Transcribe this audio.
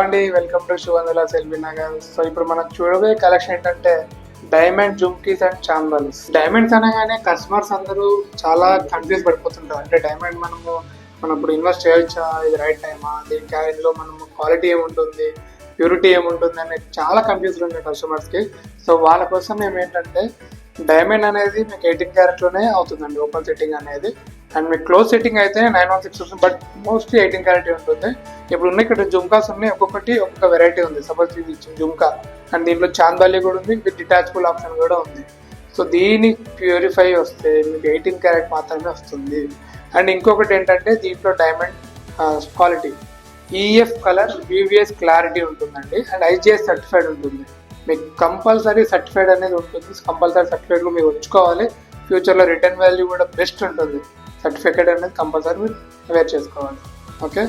అండి, welcome to Shivandula Selvi Nagar. So ఇప్పుడు మనం చూడబోయే కలెక్షన్ ఏంటంటే diamond jhumkis and chandbalis. Diamonds అనగానే కస్టమర్స్ అందరూ చాలా కన్ఫ్యూజ్ పడిపోతుంటారు. అంటే డైమండ్ మనం ఇప్పుడు ఇన్వెస్ట్ చేయొచ్చా, ఇది రైట్ టైమా, దీనికి ఇందులో మనం క్వాలిటీ ఏముంటుంది, ప్యూరిటీ ఏముంటుంది అనేది చాలా కన్ఫ్యూజ్డ్ ఉంటాయి కస్టమర్స్కి. సో వాళ్ళ కోసం మేము ఏంటంటే డైమండ్ అనేది మీకు 18 క్యారెట్లోనే అవుతుందండి ఓపెన్ సెట్టింగ్ అనేది. అండ్ మీకు క్లోజ్ సెట్టింగ్ అయితే 916 వస్తుంది, బట్ మోస్ట్లీ 18 క్యారెట్ ఉంటుంది. ఇప్పుడు ఉన్న ఇక్కడ జుమ్కాస్ ఉన్నాయి, ఒక్కొక్కటి ఒక్కొక్క వెరైటీ ఉంది. సపోజ్ ఇది జుమ్కా అండ్ దీంట్లో చాందాలి కూడా ఉంది, విత్ డిటాచబుల్ ఆప్షన్ కూడా ఉంది. సో దీని ప్యూరిఫై వస్తే మీకు 18 క్యారెట్ మాత్రమే వస్తుంది. అండ్ ఇంకొకటి ఏంటంటే దీంట్లో diamond quality EF colour VVS clarity ఉంటుందండి. అండ్ ఐజిఎస్ సర్టిఫైడ్ ఉంటుంది. మీకు కంపల్సరీ సర్టిఫైడ్ అనేది ఉంటుంది. కంపల్సరీ సర్టిఫైడ్లో మీరు ఉంచుకోవాలి. ఫ్యూచర్లో రిటర్న్ వాల్యూ కూడా బెస్ట్ ఉంటుంది. సర్టిఫికేట్ అనేది కంపల్సరీ మీరు అవేర్ చేసుకోవాలి. ఓకే.